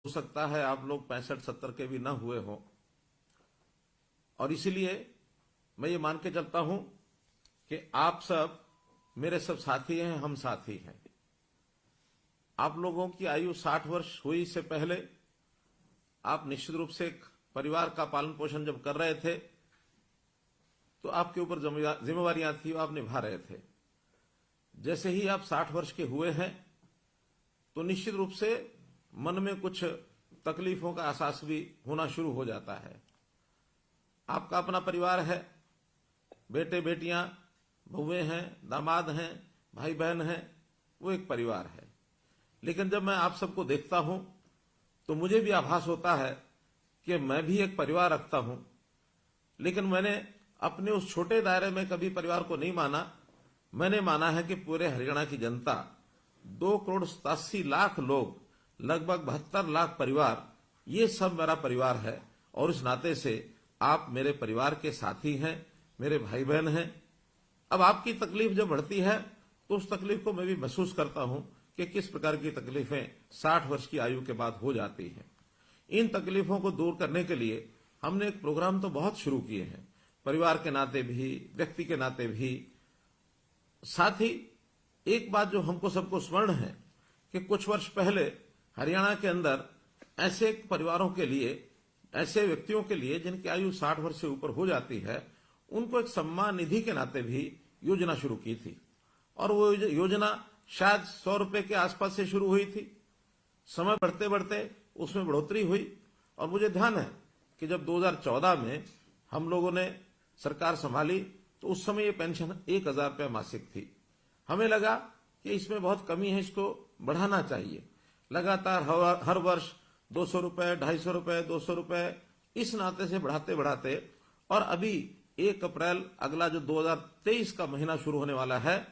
हो सकता है आप लोग 65-70 के भी ना हुए हों, और इसीलिए मैं ये मान के चलता हूं कि आप सब मेरे सब साथी हैं, हम साथी हैं। आप लोगों की आयु 60 वर्ष हुई से पहले आप निश्चित रूप से एक परिवार का पालन पोषण जब कर रहे थे तो आपके ऊपर जिम्मेवारियां थी, आप निभा रहे थे। जैसे ही आप 60 वर्ष के हुए हैं तो निश्चित रूप से मन में कुछ तकलीफों का एहसास भी होना शुरू हो जाता है। आपका अपना परिवार है, बेटे बेटियां, बहुएं हैं, दामाद हैं, भाई बहन हैं, वो एक परिवार है। लेकिन जब मैं आप सबको देखता हूं तो मुझे भी आभास होता है कि मैं भी एक परिवार रखता हूं, लेकिन मैंने अपने उस छोटे दायरे में कभी परिवार को नहीं माना। मैंने माना है कि पूरे हरियाणा की जनता, 2,87,00,000 लोग, लगभग 72 लाख परिवार, ये सब मेरा परिवार है। और इस नाते से आप मेरे परिवार के साथी हैं, मेरे भाई बहन हैं। अब आपकी तकलीफ जब बढ़ती है तो उस तकलीफ को मैं भी महसूस करता हूं कि किस प्रकार की तकलीफें 60 वर्ष की आयु के बाद हो जाती हैं। इन तकलीफों को दूर करने के लिए हमने एक प्रोग्राम तो बहुत शुरू किए हैं, परिवार के नाते भी, व्यक्ति के नाते भी। साथ ही एक बात जो हमको सबको स्मरण है कि कुछ वर्ष पहले हरियाणा के अंदर ऐसे परिवारों के लिए, ऐसे व्यक्तियों के लिए जिनकी आयु 60 वर्ष से ऊपर हो जाती है, उनको एक सम्मान निधि के नाते भी योजना शुरू की थी। और वो योजना शायद 100 रुपए के आसपास से शुरू हुई थी। समय बढ़ते बढ़ते उसमें बढ़ोतरी हुई और मुझे ध्यान है कि जब 2014 में हम लोगों ने सरकार संभाली तो उस समय ये पेंशन 1,000 रुपये मासिक थी। हमें लगा कि इसमें बहुत कमी है, इसको बढ़ाना चाहिए। लगातार हर वर्ष 200 रुपये, 250 रुपये, 200 रुपये, इस नाते से बढ़ाते बढ़ाते, और अभी 1 अप्रैल अगला जो 2023 का महीना शुरू होने वाला है,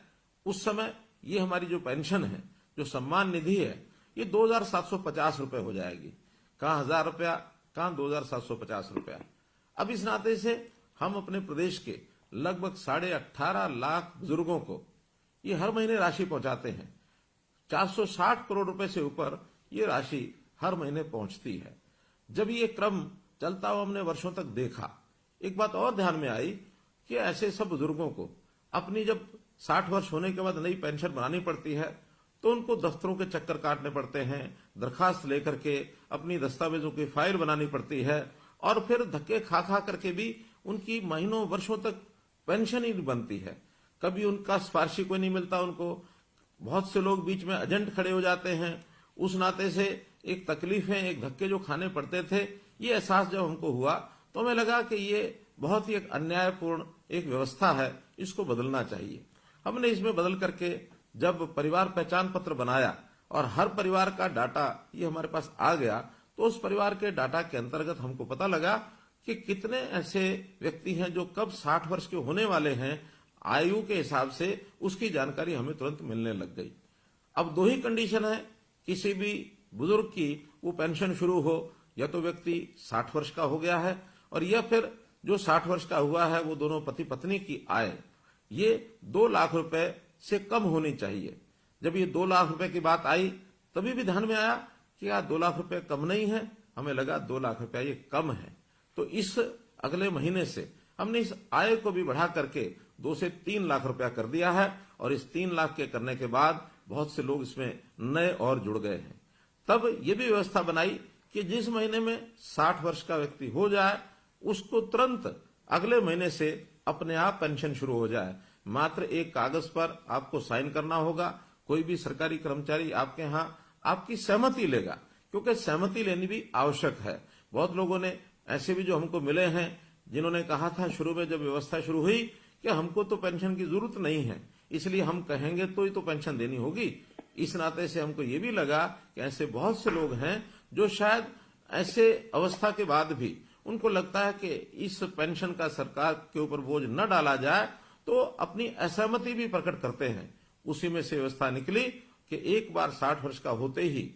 उस समय ये हमारी जो पेंशन है, जो सम्मान निधि है, ये 2,750 रुपये हो जाएगी। कहाँ 1,000 रुपया, कहाँ 2,750 रुपया। अब इस नाते से हम अपने प्रदेश के लगभग 18.5 लाख बुजुर्गों को ये हर महीने राशि पहुंचाते हैं। 460 करोड़ रुपए से ऊपर ये राशि हर महीने पहुंचती है। जब ये क्रम चलता हुआ हमने वर्षों तक देखा, एक बात और ध्यान में आई कि ऐसे सब बुजुर्गों को अपनी जब 60 वर्ष होने के बाद नई पेंशन बनानी पड़ती है तो उनको दफ्तरों के चक्कर काटने पड़ते हैं, दरखास्त लेकर के अपनी दस्तावेजों की फाइल बनानी पड़ती है, और फिर धक्के खा खा करके भी उनकी महीनों वर्षों तक पेंशन ही नहीं बनती है। कभी उनका सिफारिशी कोई नहीं मिलता उनको। बहुत से लोग बीच में एजेंट खड़े हो जाते हैं। उस नाते से एक तकलीफें, एक धक्के जो खाने पड़ते थे, ये एहसास जब हमको हुआ तो हमें लगा कि ये बहुत ही एक अन्यायपूर्ण एक व्यवस्था है, इसको बदलना चाहिए। हमने इसमें बदल करके जब परिवार पहचान पत्र बनाया और हर परिवार का डाटा ये हमारे पास आ गया, तो उस परिवार के डाटा के अंतर्गत हमको पता लगा कि कितने ऐसे व्यक्ति हैं जो कब 60 वर्ष के होने वाले हैं, आयु के हिसाब से उसकी जानकारी हमें तुरंत मिलने लग गई। अब 2 ही कंडीशन है किसी भी बुजुर्ग की वो पेंशन शुरू हो, या तो व्यक्ति 60 वर्ष का हो गया है, और या फिर जो 60 वर्ष का हुआ है वो दोनों पति पत्नी की आय ये 2 लाख रुपए से कम होनी चाहिए। जब ये 2 लाख रुपए की बात आई तभी भी ध्यान में आया कि यार 2 लाख रुपए कम नहीं है, हमें लगा 2 लाख रुपया ये कम है। तो इस अगले महीने से हमने इस आय को भी बढ़ा करके 2 से 3 लाख रुपया कर दिया है, और इस 3 लाख के करने के बाद बहुत से लोग इसमें नए और जुड़ गए हैं। तब ये भी व्यवस्था बनाई कि जिस महीने में 60 वर्ष का व्यक्ति हो जाए उसको तुरंत अगले महीने से अपने आप पेंशन शुरू हो जाए। मात्र एक कागज पर आपको साइन करना होगा। कोई भी सरकारी कर्मचारी आपके यहाँ आपकी सहमति लेगा, क्योंकि सहमति लेनी भी आवश्यक है। बहुत लोगों ने ऐसे भी जो हमको मिले हैं जिन्होंने कहा था शुरू में जब व्यवस्था शुरू हुई कि हमको तो पेंशन की जरूरत नहीं है, इसलिए हम कहेंगे तो ही तो पेंशन देनी होगी। इस नाते से हमको ये भी लगा कि ऐसे बहुत से लोग हैं जो शायद ऐसे अवस्था के बाद भी उनको लगता है कि इस पेंशन का सरकार के ऊपर बोझ न डाला जाए, तो अपनी असहमति भी प्रकट करते हैं। उसी में से व्यवस्था निकली कि एक बार 60 वर्ष का होते ही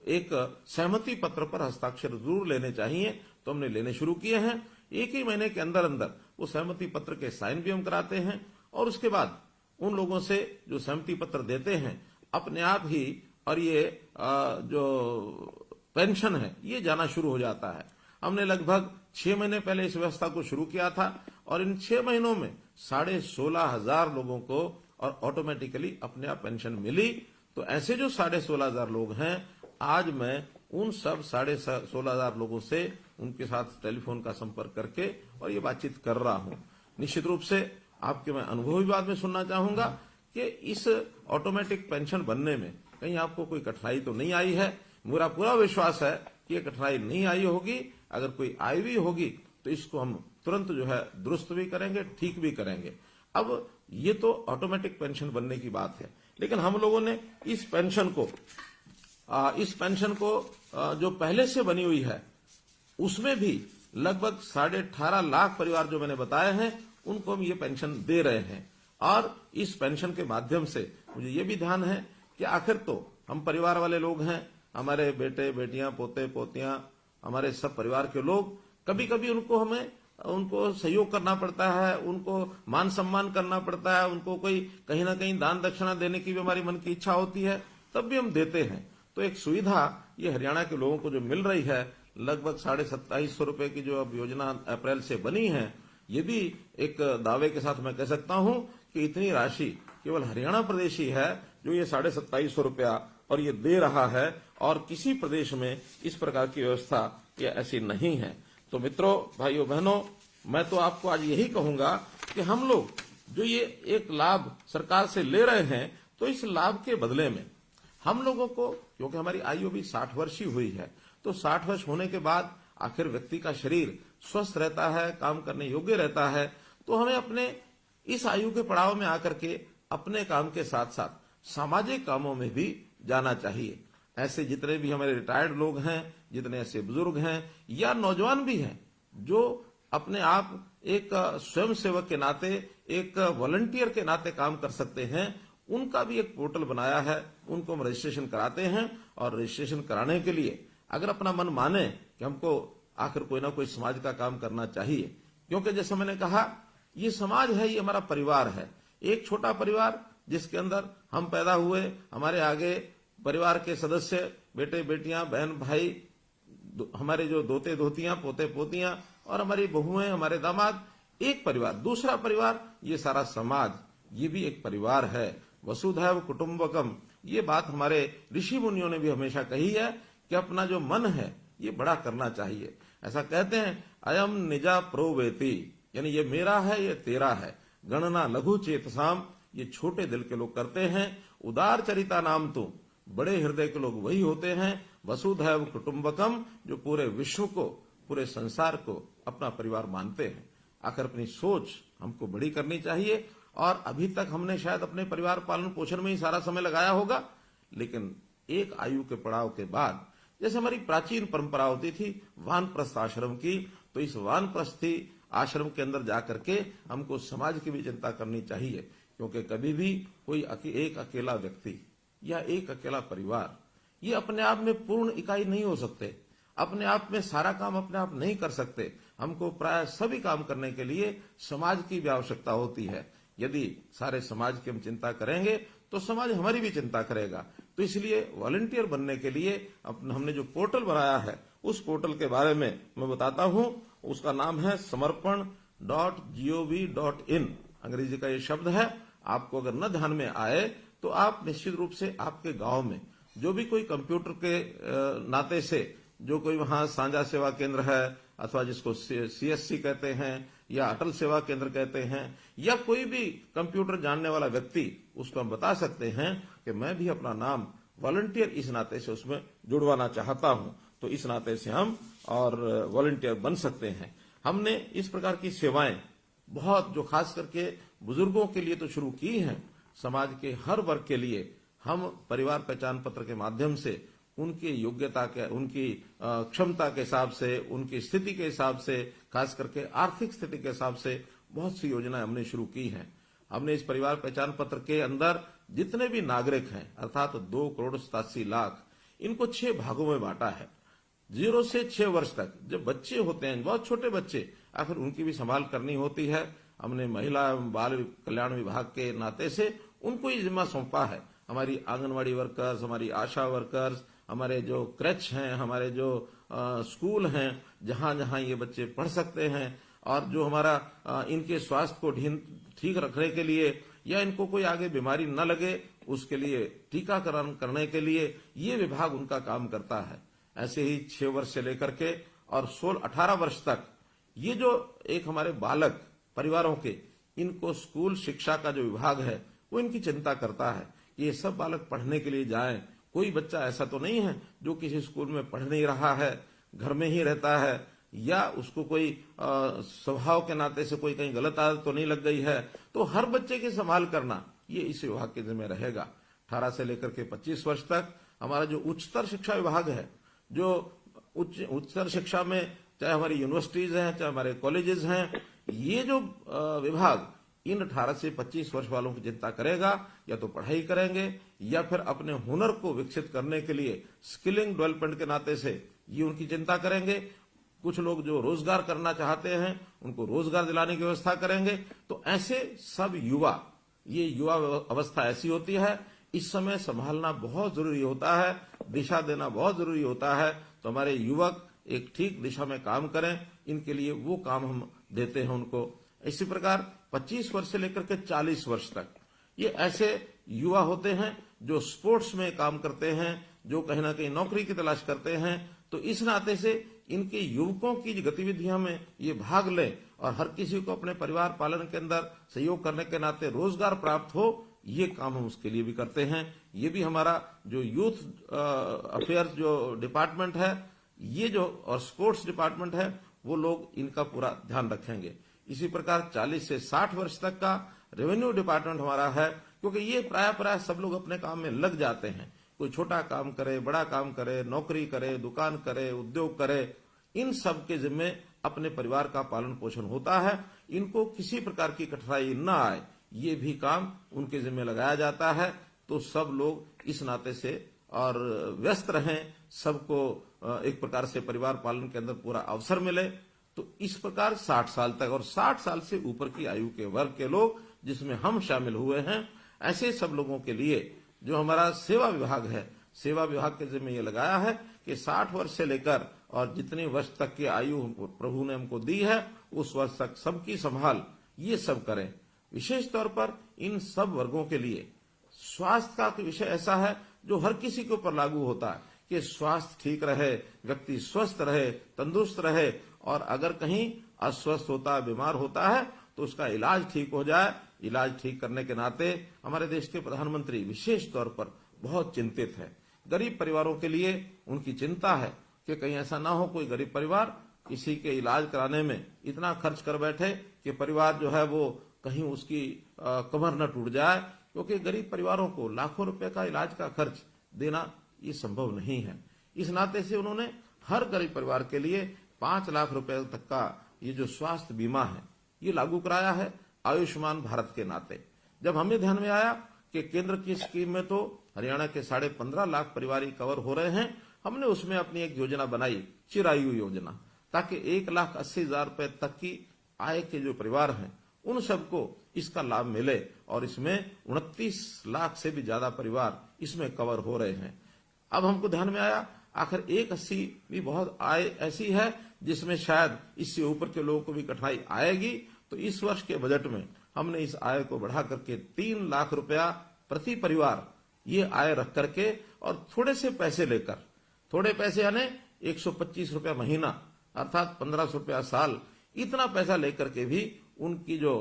एक सहमति पत्र पर हस्ताक्षर जरूर लेने चाहिए। तो हमने लेने शुरू किए हैं। 1 ही महीने के अंदर अंदर वो सहमति पत्र के साइन भी हम कराते हैं, और उसके बाद उन लोगों से जो सहमति पत्र देते हैं अपने आप ही, और ये जो पेंशन है ये जाना शुरू हो जाता है। हमने लगभग 6 महीने पहले इस व्यवस्था को शुरू किया था और इन 6 महीनों में 16,500 लोगों को और ऑटोमेटिकली अपने आप पेंशन मिली। तो ऐसे जो 16,500 लोग हैं, आज मैं उन सब 16,500 लोगों से उनके साथ टेलीफोन का संपर्क करके और ये बातचीत कर रहा हूं। निश्चित रूप से आपके मैं अनुभव भी बाद में सुनना चाहूंगा कि इस ऑटोमेटिक पेंशन बनने में कहीं आपको कोई कठिनाई तो नहीं आई है। मेरा पूरा विश्वास है कि ये कठिनाई नहीं आई होगी। अगर कोई आई भी होगी तो इसको हम तुरंत जो है दुरुस्त भी करेंगे, ठीक भी करेंगे। अब ये तो ऑटोमेटिक पेंशन बनने की बात है, लेकिन हम लोगों ने इस पेंशन को जो पहले से बनी हुई है उसमें भी लगभग 18.5 लाख परिवार जो मैंने बताए हैं उनको हम ये पेंशन दे रहे हैं। और इस पेंशन के माध्यम से मुझे ये भी ध्यान है कि आखिर तो हम परिवार वाले लोग हैं, हमारे बेटे बेटियां पोते पोतियां हमारे सब परिवार के लोग, कभी कभी उनको सहयोग करना पड़ता है, उनको मान सम्मान करना पड़ता है, उनको कोई कहीं ना कहीं दान दक्षिणा देने की भी हमारी मन की इच्छा होती है, तब भी हम देते हैं। तो एक सुविधा ये हरियाणा के लोगों को जो मिल रही है, लगभग 27,500 रुपए की जो अब योजना अप्रैल से बनी है, ये भी एक दावे के साथ मैं कह सकता हूं कि इतनी राशि केवल हरियाणा प्रदेश ही है जो ये 27,500 रुपया और ये दे रहा है, और किसी प्रदेश में इस प्रकार की व्यवस्था ये ऐसी नहीं है। तो मित्रों, भाइयों बहनों, मैं तो आपको आज यही कहूंगा कि हम लोग जो ये एक लाभ सरकार से ले रहे हैं, तो इस लाभ के बदले में हम लोगों को, क्योंकि हमारी आयु भी 60 वर्ष ही हुई है, तो 60 वर्ष होने के बाद आखिर व्यक्ति का शरीर स्वस्थ रहता है, काम करने योग्य रहता है, तो हमें अपने इस आयु के पड़ाव में आकर के अपने काम के साथ साथ सामाजिक कामों में भी जाना चाहिए। ऐसे जितने भी हमारे रिटायर्ड लोग हैं, जितने ऐसे बुजुर्ग हैं या नौजवान भी हैं जो अपने आप एक स्वयं सेवक के नाते, एक वॉलंटियर के नाते काम कर सकते हैं, उनका भी एक पोर्टल बनाया है। उनको हम रजिस्ट्रेशन कराते हैं और रजिस्ट्रेशन कराने के लिए अगर अपना मन माने कि हमको आखिर कोई ना कोई समाज का काम करना चाहिए, क्योंकि जैसे मैंने कहा ये समाज है, ये हमारा परिवार है, एक छोटा परिवार जिसके अंदर हम पैदा हुए, हमारे आगे परिवार के सदस्य, बेटे बेटियां, बहन भाई, हमारे जो दोते दोतियां, पोते पोतियां और हमारी बहुएं, हमारे दामाद, एक परिवार, दूसरा परिवार, ये सारा समाज, ये भी एक परिवार है। वसुधैव कुटुंबकम, ये बात हमारे ऋषि मुनियों ने भी हमेशा कही है कि अपना जो मन है ये बड़ा करना चाहिए। ऐसा कहते हैं, अयम निजा प्रोवेति, यानी ये मेरा है, ये तेरा है। गणना लघु चेतसाम, ये छोटे दिल के लोग करते हैं। उदार चरिता नाम तो, बड़े हृदय के लोग वही होते हैं। वसुधैव कुटुंबकम, जो पूरे विश्व को, पूरे संसार को अपना परिवार मानते हैं। आखिर अपनी सोच हमको बड़ी करनी चाहिए, और अभी तक हमने शायद अपने परिवार पालन पोषण में ही सारा समय लगाया होगा, लेकिन एक आयु के पड़ाव के बाद, जैसे हमारी प्राचीन परंपरा होती थी वानप्रस्थ आश्रम की, तो इस वानप्रस्थी आश्रम के अंदर जाकर के हमको समाज की भी चिंता करनी चाहिए, क्योंकि कभी भी कोई एक अकेला व्यक्ति या एक अकेला परिवार ये अपने आप में पूर्ण इकाई नहीं हो सकते, अपने आप में सारा काम अपने आप नहीं कर सकते। हमको प्राय सभी काम करने के लिए समाज की भी आवश्यकता होती है। यदि सारे समाज की हम चिंता करेंगे तो समाज हमारी भी चिंता करेगा। तो इसलिए वॉलंटियर बनने के लिए हमने जो पोर्टल बनाया है, उस पोर्टल के बारे में मैं बताता हूं। उसका नाम है samarpan.gov.in, अंग्रेजी का ये शब्द है। आपको अगर न ध्यान में आए तो आप निश्चित रूप से आपके गांव में जो भी कोई कंप्यूटर के नाते से जो कोई वहां साझा सेवा केंद्र है, अथवा जिसको CSC कहते हैं या अटल सेवा केंद्र कहते हैं, या कोई भी कंप्यूटर जानने वाला व्यक्ति, उसको हम बता सकते हैं कि मैं भी अपना नाम वॉलंटियर इस नाते से उसमें जुड़वाना चाहता हूं। तो इस नाते से हम और वॉलंटियर बन सकते हैं। हमने इस प्रकार की सेवाएं बहुत, जो खास करके बुजुर्गों के लिए तो शुरू की हैं, समाज के हर वर्ग के लिए हम परिवार पहचान पत्र के माध्यम से उनकी योग्यता के, उनकी क्षमता के हिसाब से, उनकी स्थिति के हिसाब से, खास करके आर्थिक स्थिति के हिसाब से बहुत सी योजनाएं हमने शुरू की हैं। हमने इस परिवार पहचान पत्र के अंदर जितने भी नागरिक हैं, अर्थात 2,87,00,000, इनको 6 भागों में बांटा है। 0 से 6 वर्ष तक जब बच्चे होते हैं, बहुत छोटे बच्चे, आखिर उनकी भी संभाल करनी होती है। हमने महिला एवं बाल कल्याण विभाग के नाते से उनको ही जिम्मा सौंपा है। हमारी आंगनवाड़ी वर्कर्स, हमारी आशा वर्कर्स, हमारे जो क्रैच हैं, हमारे जो स्कूल हैं, जहां जहां ये बच्चे पढ़ सकते हैं, और जो हमारा इनके स्वास्थ्य को ठीक रखने के लिए या इनको कोई आगे बीमारी न लगे उसके लिए टीकाकरण करने के लिए ये विभाग उनका काम करता है। ऐसे ही 6 वर्ष से लेकर के और 16-18 वर्ष तक ये जो एक हमारे बालक परिवारों के, इनको स्कूल शिक्षा का जो विभाग है वो इनकी चिंता करता है कि ये सब बालक पढ़ने के लिए जाएं। कोई बच्चा ऐसा तो नहीं है जो किसी स्कूल में पढ़ नहीं रहा है, घर में ही रहता है, या उसको कोई स्वभाव के नाते से कोई कहीं गलत आदत तो नहीं लग गई है। तो हर बच्चे की संभाल करना ये इस विभाग के जिम्मे रहेगा। 18 से लेकर के 25 वर्ष तक हमारा जो उच्चतर शिक्षा विभाग है, जो उच्चतर शिक्षा में चाहे हमारी यूनिवर्सिटीज हैं, चाहे हमारे कॉलेजेस हैं, ये जो विभाग इन 18 से 25 वर्ष वालों की चिंता करेगा। या तो पढ़ाई करेंगे या फिर अपने हुनर को विकसित करने के लिए स्किलिंग डेवलपमेंट के नाते से ये उनकी चिंता करेंगे। कुछ लोग जो रोजगार करना चाहते हैं उनको रोजगार दिलाने की व्यवस्था करेंगे। तो ऐसे सब युवा, ये युवा अवस्था ऐसी होती है, इस समय संभालना बहुत जरूरी होता है, दिशा देना बहुत जरूरी होता है। तो हमारे युवक एक ठीक दिशा में काम करें, इनके लिए वो काम हम देते हैं उनको। इसी प्रकार 25 वर्ष से लेकर के 40 वर्ष तक ये ऐसे युवा होते हैं जो स्पोर्ट्स में काम करते हैं, जो कहीं ना कहीं नौकरी की तलाश करते हैं। तो इस नाते से इनके युवकों की गतिविधियों में ये भाग लें और हर किसी को अपने परिवार पालन के अंदर सहयोग करने के नाते रोजगार प्राप्त हो, ये काम हम उसके लिए भी करते हैं। ये भी हमारा जो यूथ अफेयर्स जो डिपार्टमेंट है, ये जो और स्पोर्ट्स डिपार्टमेंट है, वो लोग इनका पूरा ध्यान रखेंगे। इसी प्रकार 40 से 60 वर्ष तक का रेवेन्यू डिपार्टमेंट हमारा है, क्योंकि ये प्राय सब लोग अपने काम में लग जाते हैं। कोई छोटा काम करे, बड़ा काम करे, नौकरी करे, दुकान करे, उद्योग करे, इन सब के जिम्मे अपने परिवार का पालन पोषण होता है। इनको किसी प्रकार की कठिनाई न आए, ये भी काम उनके जिम्मे लगाया जाता है। तो सब लोग इस नाते से और व्यस्त रहें, सबको एक प्रकार से परिवार पालन के अंदर पूरा अवसर मिले। तो इस प्रकार 60 साल तक और 60 साल से ऊपर की आयु के वर्ग के लोग, जिसमें हम शामिल हुए हैं, ऐसे सब लोगों के लिए जो हमारा सेवा विभाग है, सेवा विभाग के जिम्मे ये लगाया है कि 60 वर्ष से लेकर और जितने वर्ष तक की आयु प्रभु ने हमको दी है, उस वर्ष तक सबकी संभाल ये सब करें। विशेष तौर पर इन सब वर्गों के लिए स्वास्थ्य का विषय ऐसा है जो हर किसी के ऊपर लागू होता है कि स्वास्थ्य ठीक रहे, व्यक्ति स्वस्थ रहे, तंदुरुस्त रहे, और अगर कहीं अस्वस्थ होता है, बीमार होता है, तो उसका इलाज ठीक हो जाए। इलाज ठीक करने के नाते हमारे देश के प्रधानमंत्री विशेष तौर पर बहुत चिंतित है। गरीब परिवारों के लिए उनकी चिंता है कि कहीं ऐसा ना हो कोई गरीब परिवार किसी के इलाज कराने में इतना खर्च कर बैठे कि परिवार जो है वो कहीं उसकी कमर न टूट जाए, क्योंकि गरीब परिवारों को लाखों रुपए का इलाज का खर्च देना ये संभव नहीं है। इस नाते से उन्होंने हर गरीब परिवार के लिए 5 लाख रुपए तक का ये जो स्वास्थ्य बीमा है ये लागू कराया है आयुष्मान भारत के नाते। जब हमें ध्यान में आया कि केंद्र की स्कीम में तो हरियाणा के 15.5 लाख परिवार कवर हो रहे हैं, हमने उसमें अपनी एक योजना बनाई, चिरायु योजना, ताकि 1,80,000 रुपए तक की आय के जो परिवार हैं उन सबको इसका लाभ मिले। और इसमें 29 लाख से भी ज्यादा परिवार इसमें कवर हो रहे हैं। अब हमको ध्यान में आया आखिर 1,80 भी बहुत आय ऐसी है जिसमें शायद इससे ऊपर के लोगों को भी कठिनाई आएगी। तो इस वर्ष के बजट में हमने इस आय को बढ़ा करके 3 लाख रुपया प्रति परिवार ये आय रख करके और थोड़े से पैसे लेकर, थोड़े पैसे यानी 125 रुपया महीना अर्थात 1500 रुपया साल, इतना पैसा लेकर के भी उनकी जो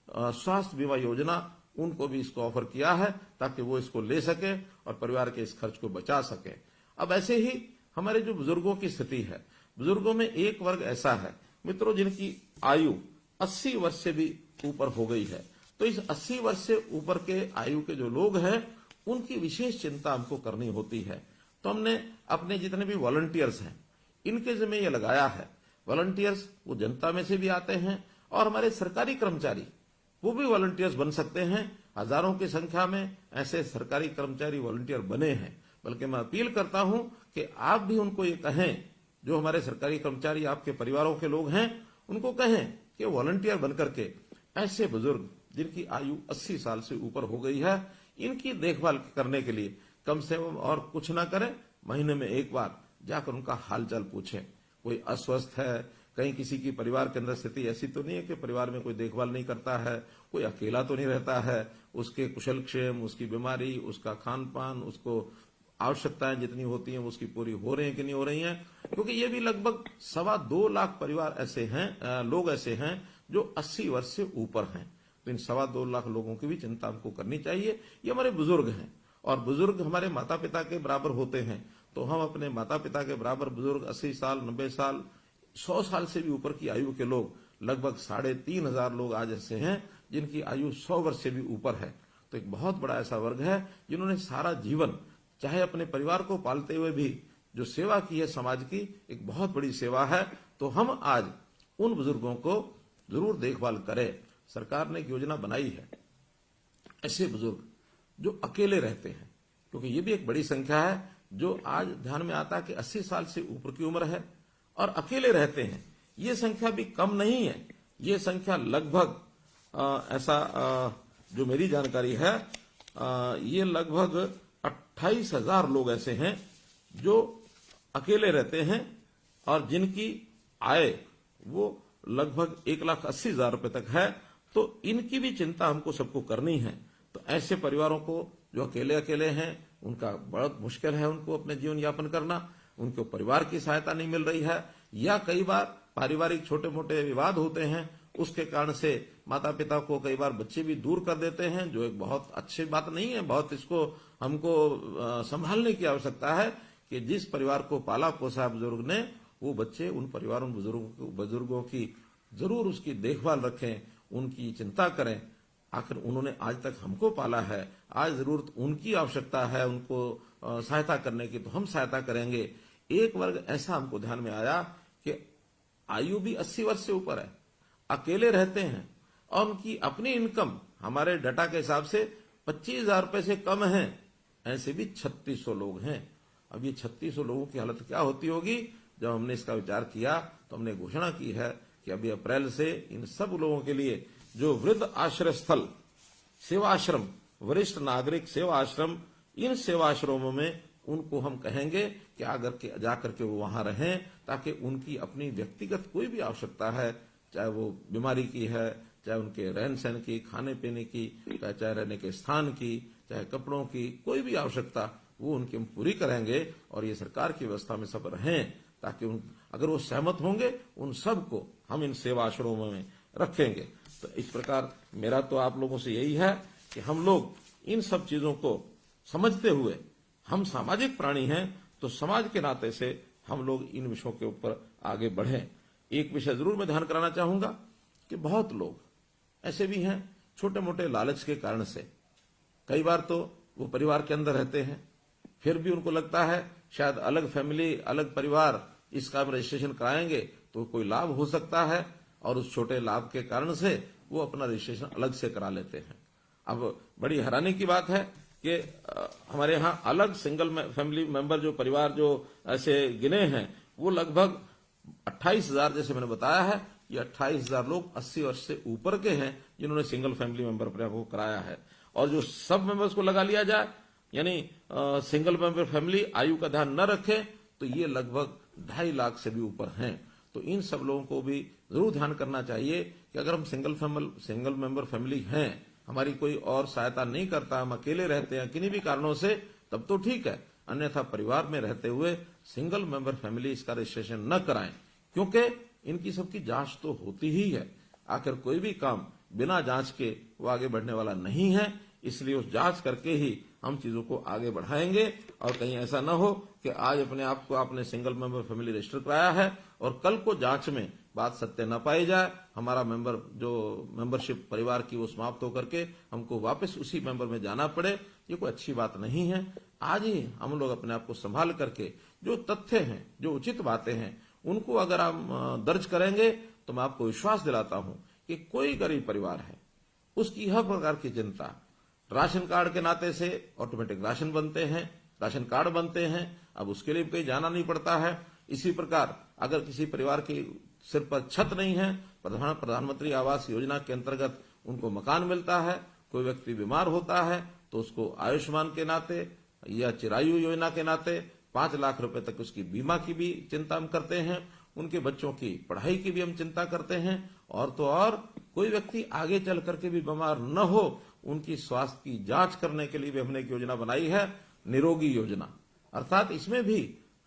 स्वास्थ्य बीमा योजना उनको भी इसको ऑफर किया है ताकि वो इसको ले सके और परिवार के इस खर्च को बचा सके। अब ऐसे ही हमारे जो बुजुर्गों की स्थिति है, बुजुर्गों में एक वर्ग ऐसा है मित्रों जिनकी आयु 80 वर्ष से भी ऊपर हो गई है। तो इस 80 वर्ष से ऊपर के आयु के जो लोग हैं उनकी विशेष चिंता हमको करनी होती है। तो हमने अपने जितने भी वॉलंटियर्स हैं इनके जिम्मे ये लगाया है। वॉलंटियर्स वो जनता में से भी आते हैं और हमारे सरकारी कर्मचारी वो भी वॉलंटियर्स बन सकते हैं। हजारों की संख्या में ऐसे सरकारी कर्मचारी वॉलंटियर बने हैं। बल्कि मैं अपील करता हूं कि आप भी उनको ये कहें, जो हमारे सरकारी कर्मचारी आपके परिवारों के लोग हैं उनको कहें कि वॉलंटियर बनकर के ऐसे बुजुर्ग जिनकी आयु 80 साल से ऊपर हो गई है इनकी देखभाल करने के लिए कम से कम और कुछ ना करें महीने में एक बार जाकर उनका हालचाल पूछें। कोई अस्वस्थ है, कहीं किसी की परिवार के अंदर स्थिति ऐसी तो नहीं है कि परिवार में कोई देखभाल नहीं करता है, कोई अकेला तो नहीं रहता है, उसके कुशल क्षेम, उसकी बीमारी, उसका खान पान, उसको आवश्यकताएं जितनी होती हैं उसकी पूरी हो रही हैं कि नहीं हो रही हैं। क्योंकि ये भी लगभग 2.25 लाख परिवार ऐसे हैं, लोग ऐसे हैं जो 80 वर्ष से ऊपर हैं। तो इन 2.25 लाख लोगों की भी चिंता हमको करनी चाहिए। ये हमारे बुजुर्ग हैं और बुजुर्ग हमारे माता पिता के बराबर होते हैं, तो हम अपने माता पिता के बराबर बुजुर्ग 80 साल, 90 साल, 100 साल से भी ऊपर की आयु के लोग लगभग 3,500 लोग आज ऐसे हैं जिनकी आयु 100 वर्ष से भी ऊपर है। तो एक बहुत बड़ा ऐसा वर्ग है जिन्होंने सारा जीवन, चाहे अपने परिवार को पालते हुए भी जो सेवा की है समाज की, एक बहुत बड़ी सेवा है। तो हम आज उन बुजुर्गों को जरूर देखभाल करें। सरकार ने एक योजना बनाई है ऐसे बुजुर्ग जो अकेले रहते हैं, क्योंकि ये भी एक बड़ी संख्या है जो आज ध्यान में आता है कि 80 साल से ऊपर की उम्र है और अकेले रहते हैं। ये संख्या भी कम नहीं है। ये संख्या लगभग जो मेरी जानकारी है, ये लगभग 28,000 लोग ऐसे हैं जो अकेले रहते हैं और जिनकी आय वो लगभग 1,80,000 रुपए तक है। तो इनकी भी चिंता हमको सबको करनी है। तो ऐसे परिवारों को जो अकेले अकेले हैं, उनका बहुत मुश्किल है उनको अपने जीवन यापन करना, उनको परिवार की सहायता नहीं मिल रही है, या कई बार पारिवारिक छोटे मोटे विवाद होते हैं, उसके कारण से माता पिता को कई बार बच्चे भी दूर कर देते हैं, जो एक बहुत अच्छी बात नहीं है। बहुत इसको हमको संभालने की आवश्यकता है कि जिस परिवार को पाला पोसा बुजुर्ग ने, वो बच्चे उन परिवारों बुजुर्गों की जरूर उसकी देखभाल रखें, उनकी चिंता करें। आखिर उन्होंने आज तक हमको पाला है, आज जरूरत उनकी आवश्यकता है उनको सहायता करने की, तो हम सहायता करेंगे। एक वर्ग ऐसा हमको ध्यान में आया कि आयु भी 80 वर्ष से ऊपर है, अकेले रहते हैं और उनकी अपनी इनकम हमारे डाटा के हिसाब से 25,000 रुपए से कम है। ऐसे भी 3600 लोग हैं। अब ये 3600 लोगों की हालत क्या होती होगी? जब हमने इसका विचार किया तो हमने घोषणा की है कि अभी अप्रैल से इन सब लोगों के लिए जो वृद्ध आश्रय स्थल, सेवा आश्रम, वरिष्ठ नागरिक सेवा आश्रम, इन सेवा आश्रमों में उनको हम कहेंगे कि जाकर के वो वहां रहें, ताकि उनकी अपनी व्यक्तिगत कोई भी आवश्यकता है, चाहे वो बीमारी की है, चाहे उनके रहन सहन की, खाने पीने की, चाहे रहने के स्थान की, चाहे कपड़ों की, कोई भी आवश्यकता वो उनकी हम पूरी करेंगे। और ये सरकार की व्यवस्था में सब रहें, ताकि अगर वो सहमत होंगे उन सब को हम इन सेवा आश्रमों में रखेंगे। तो इस प्रकार मेरा तो आप लोगों से यही है कि हम लोग इन सब चीजों को समझते हुए, हम सामाजिक प्राणी हैं, तो समाज के नाते से हम लोग इन विषयों के ऊपर आगे बढ़ें। एक विषय जरूर मैं ध्यान कराना चाहूंगा कि बहुत लोग ऐसे भी हैं छोटे मोटे लालच के कारण से, कई बार तो वो परिवार के अंदर रहते हैं, फिर भी उनको लगता है शायद अलग फैमिली, अलग परिवार, इसका हम रजिस्ट्रेशन कराएंगे तो कोई लाभ हो सकता है, और उस छोटे लाभ के कारण से वो अपना रजिस्ट्रेशन अलग से करा लेते हैं। अब बड़ी हैरानी की बात है कि हमारे यहाँ अलग सिंगल फैमिली मेंबर जो परिवार जो ऐसे गिने हैं, वो लगभग 28,000, जैसे मैंने बताया है, ये 28,000 लोग 80 वर्ष से ऊपर के हैं जिन्होंने सिंगल फैमिली मेंबर अपने को कराया है। और जो सब मेंबर्स को लगा लिया जाए, यानी सिंगल मेंबर फैमिली आयु का ध्यान न रखे, तो ये लगभग 2.5 लाख से भी ऊपर हैं। तो इन सब लोगों को भी जरूर ध्यान करना चाहिए कि अगर हम सिंगल मेंबर फैमिली हैं, हमारी कोई और सहायता नहीं करता, हम अकेले रहते हैं किन्हीं भी कारणों से, तब तो ठीक है। अन्यथा परिवार में रहते हुए सिंगल मेंबर फैमिली इसका रजिस्ट्रेशन न कराएं, क्योंकि इनकी सबकी जांच तो होती ही है। आखिर कोई भी काम बिना जांच के वो आगे बढ़ने वाला नहीं है, इसलिए उस जांच करके ही हम चीजों को आगे बढ़ाएंगे। और कहीं ऐसा न हो कि आज अपने आप को आपने सिंगल मेंबर फैमिली रजिस्टर कराया है और कल को जांच में बात सत्य न पाई जाए, हमारा मेंबरशिप परिवार की वो समाप्त होकर के हमको वापस उसी मेंबर में जाना पड़े। ये कोई अच्छी बात नहीं है। आज ही हम लोग अपने आप को संभाल करके जो तथ्य हैं, जो उचित बातें हैं, उनको अगर हम दर्ज करेंगे तो मैं आपको विश्वास दिलाता हूं कि कोई गरीब परिवार है, उसकी हर प्रकार की चिंता, राशन कार्ड के नाते से ऑटोमेटिक राशन बनते हैं, राशन कार्ड बनते हैं, अब उसके लिए कहीं जाना नहीं पड़ता है। इसी प्रकार अगर किसी परिवार के सिर पर छत नहीं है, प्रधानमंत्री आवास योजना के अंतर्गत उनको मकान मिलता है। कोई व्यक्ति बीमार होता है तो उसको आयुष्मान के नाते या चिरायु योजना के नाते 5 लाख रुपए तक उसकी बीमा की भी चिंता हम करते हैं, उनके बच्चों की पढ़ाई की भी हम चिंता करते हैं, और तो और कोई व्यक्ति आगे चल करके भी बीमार न हो, उनकी स्वास्थ्य की जांच करने के लिए भी हमने एक योजना बनाई है, निरोगी योजना। अर्थात इसमें भी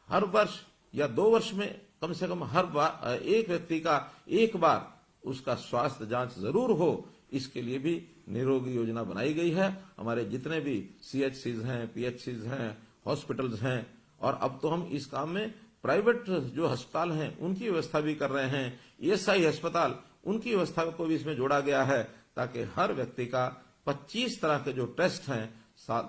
हर वर्ष या 2 वर्ष में कम से कम हर बार एक व्यक्ति का एक बार उसका स्वास्थ्य जांच जरूर हो, इसके लिए भी निरोगी योजना बनाई गई है। हमारे जितने भी CHCs हैं, PHCs हैं, हॉस्पिटल्स हैं, और अब तो हम इस काम में प्राइवेट जो अस्पताल हैं उनकी व्यवस्था भी कर रहे हैं, ESI अस्पताल उनकी व्यवस्था को भी इसमें जोड़ा गया है, ताकि हर व्यक्ति का 25 तरह के जो टेस्ट हैं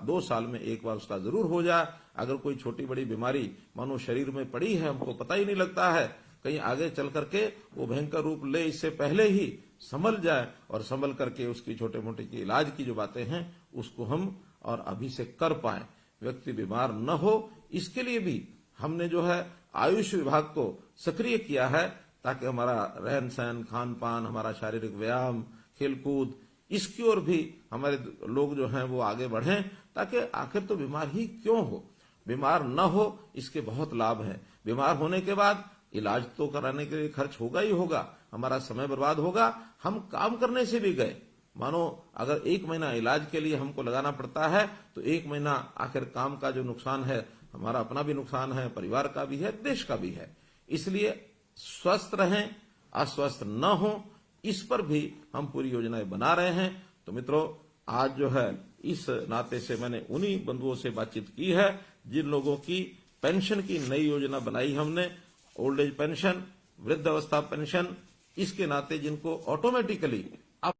2 साल में एक बार उसका जरूर हो जाए। अगर कोई छोटी बड़ी बीमारी मानो शरीर में पड़ी है, हमको पता ही नहीं लगता है, कहीं आगे चल करके वो भयंकर रूप ले, इससे पहले ही संभल जाए, और संभल करके उसकी छोटे मोटे की इलाज की जो बातें हैं उसको हम और अभी से कर पाए, व्यक्ति बीमार न हो, इसके लिए भी हमने जो है आयुष विभाग को सक्रिय किया है, ताकि हमारा रहन सहन, खान पान, हमारा शारीरिक व्यायाम, खेलकूद, इसकी ओर भी हमारे लोग जो हैं वो आगे बढ़ें, ताकि आखिर तो बीमार ही क्यों हो, बीमार न हो, इसके बहुत लाभ हैं। बीमार होने के बाद इलाज तो कराने के लिए खर्च होगा ही होगा, हमारा समय बर्बाद होगा, हम काम करने से भी गए। मानो अगर 1 महीना इलाज के लिए हमको लगाना पड़ता है, तो 1 महीना आखिर काम का जो नुकसान है, हमारा अपना भी नुकसान है, परिवार का भी है, देश का भी है। इसलिए स्वस्थ रहें, अस्वस्थ न हो, इस पर भी हम पूरी योजनाएं बना रहे हैं। तो मित्रों, आज जो है इस नाते से मैंने उन्हीं बंधुओं से बातचीत की है जिन लोगों की पेंशन की नई योजना बनाई हमने, ओल्ड एज पेंशन, वृद्ध अवस्था पेंशन, इसके नाते जिनको ऑटोमेटिकली